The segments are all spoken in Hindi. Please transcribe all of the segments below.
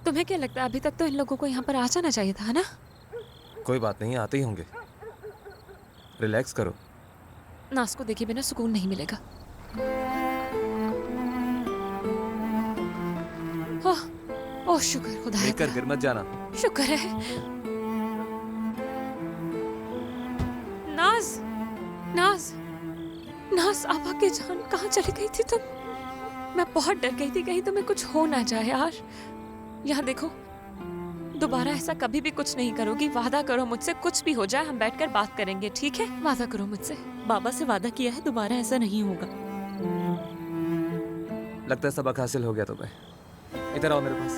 तुम्हें क्या लगता है, अभी तक तो इन लोगों को यहाँ पर आ जाना चाहिए था ना? कोई बात नहीं, आते ही होंगे। रिलैक्स करो। नाज को देखे बिना सुकून नहीं मिलेगा। ओह शुक्र खुदा लेकर गिर मत जाना। शुक्र है। नाज, नाज, नाज आभा के जान कहाँ चली गई थी तुम? मैं बहुत डर गई थी कहीं तुम्हें कुछ हो ना जाए यार। यहाँ देखो, दोबारा ऐसा कभी भी कुछ नहीं करोगी, वादा करो मुझसे। कुछ भी हो जाए हम बैठकर बात करेंगे, ठीक है? वादा करो मुझसे। बाबा से वादा किया है, दोबारा ऐसा नहीं होगा। लगता है सबक हासिल हो गया तुम्हें। इधर आओ मेरे पास।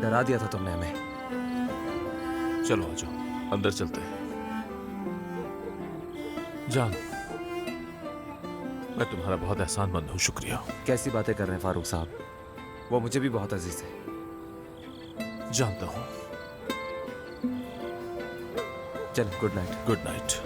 डरा दिया था तुमने हमें। चलो आ जाओ, अंदर चलते हैं। जान, मैं तुम्हारा बहुत एहसानमंद हूँ, शुक्रिया। कैसी बातें कर रहे हैं फारूक साहब, वो मुझे भी बहुत अजीज है। जानता हूँ। चल, गुड नाइट। Good night.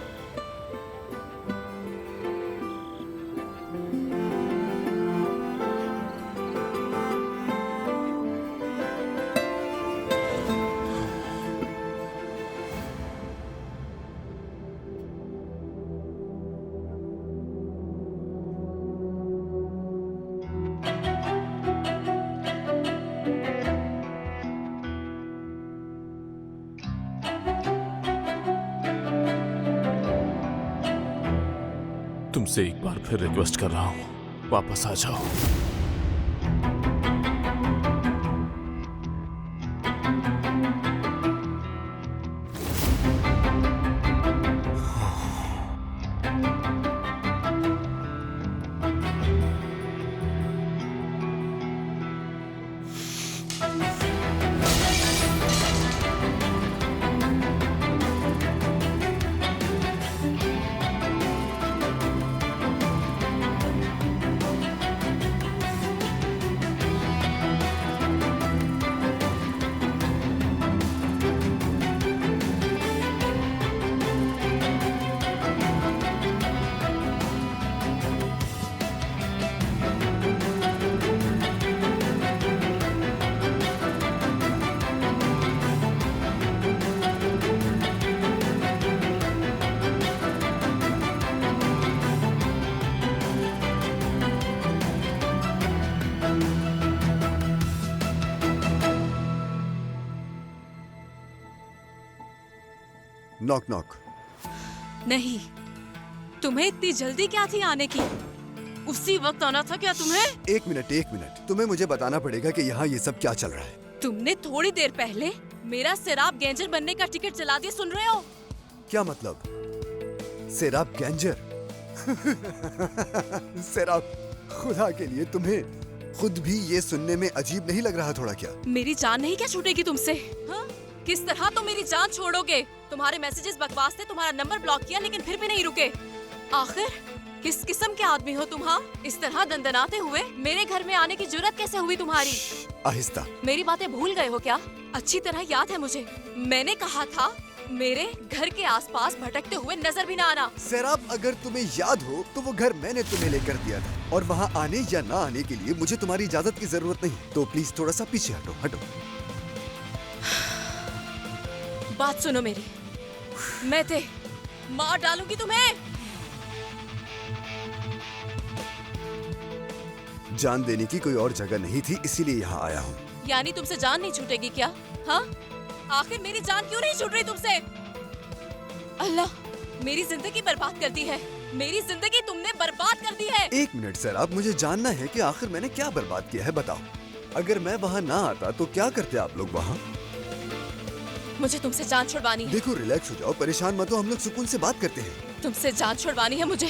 तुमसे एक बार फिर रिक्वेस्ट कर रहा हूं, वापस आ जाओ। Knock knock. नहीं, तुम्हें इतनी जल्दी क्या थी आने की? उसी वक्त आना था क्या तुम्हें? एक मिनट, तुम्हें मुझे बताना पड़ेगा कि यहाँ ये सब क्या चल रहा है। तुमने थोड़ी देर पहले मेरा सेराब गैंजर बनने का टिकट चला दिया, सुन रहे हो? क्या मतलब? सेराब गैंजर? सेराब, खुदा के लिए तुम्हें खुद भी ये सुनने में अजीब नहीं लग रहा थोड़ा क्या? मेरी जान नहीं क्या छूटेगी तुमसे? हाँ? किस तरह तुम मेरी जान छोड़ोगे? तुम्हारे मैसेजेस बकवास थे, तुम्हारा नंबर ब्लॉक किया लेकिन फिर भी नहीं रुके। आखिर किस किस्म के आदमी हो तुम? हाँ, इस तरह दंदनाते हुए मेरे घर में आने की जुर्रत कैसे हुई तुम्हारी? आहिस्ता। मेरी बातें भूल गए हो क्या? अच्छी तरह याद है मुझे, मैंने कहा था मेरे घर के आसपास भटकते हुए नजर भी ना आना। सेराब, अगर तुम्हें याद हो तो वो घर मैंने तुम्हें लेकर दिया था और वहाँ आने या ना आने के लिए मुझे तुम्हारी इजाजत की जरूरत नहीं, तो प्लीज थोड़ा सा पीछे हटो। बात सुनो मेरी, मैं मार डालूंगी तुम्हें। जान देने की कोई और जगह नहीं थी, इसीलिए यहाँ आया हूँ। यानी तुमसे जान नहीं छूटेगी क्या? हाँ, आखिर मेरी जान क्यों नहीं छूट रही तुमसे? अल्लाह, मेरी जिंदगी बर्बाद कर दी है, मेरी जिंदगी तुमने बर्बाद कर दी है। एक मिनट सेराब, मुझे जानना है कि आखिर मैंने क्या बर्बाद किया है, बताओ। अगर मैं वहाँ ना आता तो क्या करते आप लोग वहाँ? मुझे तुमसे जान छुड़वानी है। देखो, रिलैक्स हो जाओ, परेशान मत हो, हम लोग सुकून से बात करते हैं। तुमसे जान छुड़वानी है मुझे।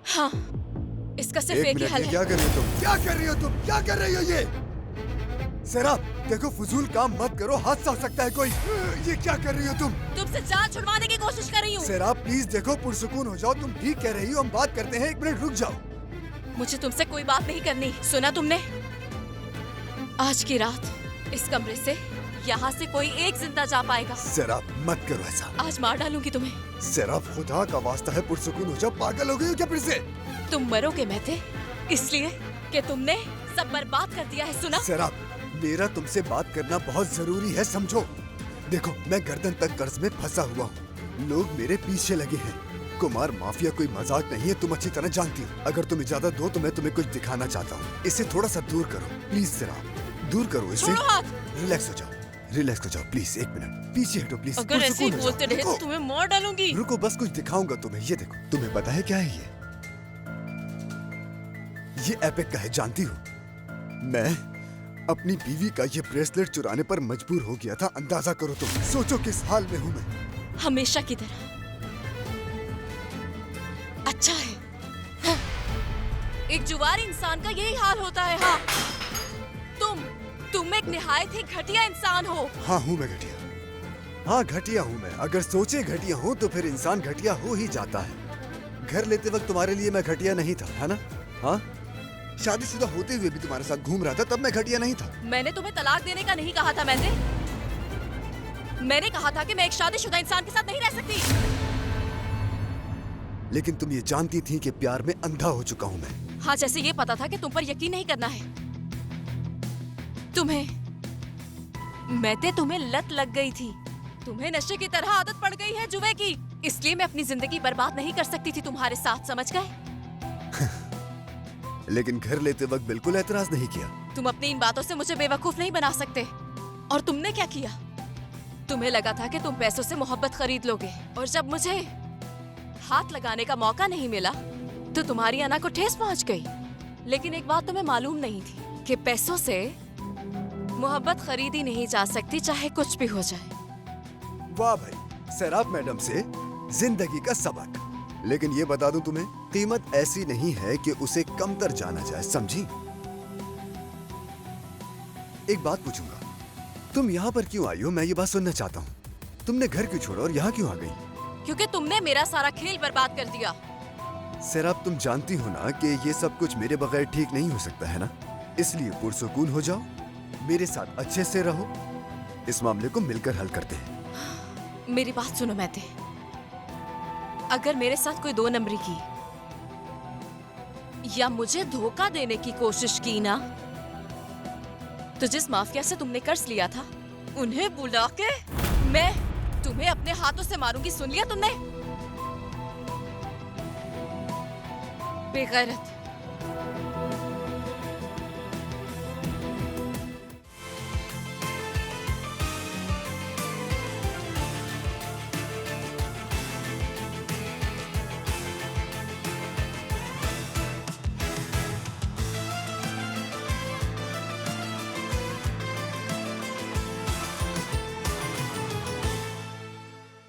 हाँ, इसका सिर्फ एक ही हल है। क्या कर रही हो तुम? क्या कर रही हो तुम? क्या कर रही हो ये? सेराब, देखो फजूल काम मत करो, हादसा हो सकता है कोई। ये क्या कर रही हो तुम? तुमसे जान छुड़वाने की कोशिश कर रही हूँ। सेराब प्लीज देखो, पुरसुकून हो जाओ, तुम ठीक कह रही हो, हम बात करते हैं, एक मिनट रुक जाओ। मुझे तुमसे कोई बात नहीं करनी, सुना तुमने? आज की रात इस कमरे से यहाँ से कोई एक जिंदा जा पाएगा। सैराब मत करो ऐसा। आज मार डालूंगी तुम्हें। सैराब खुदा का वास्ता है, पुरसुकून हो जाओ। पागल हो गई हो क्या फिर से? तुम मरोगे मेहते, इसलिए कि तुमने सब बर्बाद कर दिया है। सुना? सैराब, मेरा तुमसे बात करना बहुत जरूरी है, समझो। देखो, मैं गर्दन तक कर्ज में फंसा हुआ हूँ। लोग मेरे पीछे लगे हैं। कुमार माफिया कोई मजाक नहीं है, तुम अच्छी तरह जानती हो। अगर तुम इजाजत दो तो मैं तुम्हें कुछ दिखाना चाहता हूँ। इसे थोड़ा सा दूर करो प्लीज। सैराब, दूर करो इसे। छोड़ो हाथ। रिलैक्स हो जाओ, रिलैक्स हो जाओ प्लीज। एक मिनट पीछे हटो प्लीज। अगर ऐसे ही पुरसुकून हो बोलते जाओ। रहे तो रुको, तुम्हें मार डालूंगी। रुको, बस कुछ दिखाऊंगा तुम्हें। ये देखो, तुम्हें पता है क्या है ये एपिक का है, जानती हो? मैं अपनी बीवी का ये ब्रेसलेट चुराने पर मजबूर हो गया था। अंदाजा करो तुम, सोचो किस हाल में हूँ मैं। हमेशा की तरह। अच्छा है, हाँ। एक जुआरी इंसान का यही हाल होता है। हाँ, तुम एक निहायत ही घटिया इंसान हो। हाँ हूँ मैं घटिया। हाँ घटिया हूँ मैं। अगर सोचे घटिया हूँ तो फिर इंसान घटिया हो ही जाता है। घर लेते वक्त तुम्हारे लिए मैं घटिया नहीं था, है ना? हाँ, शादीशुदा होते हुए भी तुम्हारे साथ घूम रहा था, तब मैं घटिया नहीं था। मैंने तुम्हें तलाक देने का नहीं कहा था। मैंने कहा था कि मैं एक शादीशुदा इंसान के साथ नहीं रह सकती। लेकिन तुम ये जानती थी कि प्यार में अंधा हो चुका हूँ मैं। हाँ, जैसे ये पता था कि तुम पर यकीन नहीं करना है। तुम्हें लत लग गई थी। तुम्हें नशे की तरह आदत पड़ गई है जुए की। इसलिए मैं अपनी जिंदगी बर्बाद नहीं कर सकती थी तुम्हारे साथ, समझ गए? लेकिन घर लेते वक्त बिल्कुल एतराज नहीं किया। तुम अपनी इन बातों से मुझे बेवकूफ नहीं बना सकते। और तुमने क्या किया? तुम्हें लगा था कि तुम पैसों से मोहब्बत खरीद लोगे, और जब मुझे हाथ लगाने का मौका नहीं मिला तो तुम्हारी अना को ठेस पहुंच गई। लेकिन एक बात तुम्हें मालूम नहीं थी कि पैसों से मोहब्बत खरीदी नहीं जा सकती, चाहे कुछ भी हो जाए। वाह भाई, सैराब मैडम से जिंदगी का सबक। लेकिन ये बता दूं तुम्हें, कीमत ऐसी नहीं है कि उसे कमतर जाना जाए, समझी? एक बात पूछूंगा, तुम यहाँ पर क्यों आई हो? मैं ये बात सुनना चाहता हूँ। तुमने घर क्यों छोड़ा और यहाँ क्यों आ गई? क्योंकि तुमने मेरा सारा खेल बर्बाद कर दिया। सैराब, तुम जानती हो ना कि ये सब कुछ मेरे बगैर ठीक नहीं हो सकता है ना? इसलिए पुरसुकून हो जाओ, मेरे साथ अच्छे से रहो। इस मामले को मिलकर हल करते हैं। मेरी बात सुनो मैते, अगर मेरे साथ कोई दो नंबरी की या मुझे धोखा देने की कोशिश की ना, तो जिस माफिया से तुमने कर्ज लिया था उन्हें बुला के मैं तुम्हें अपने हाथों से मारूंगी। सुन लिया तुमने? बेगैरत।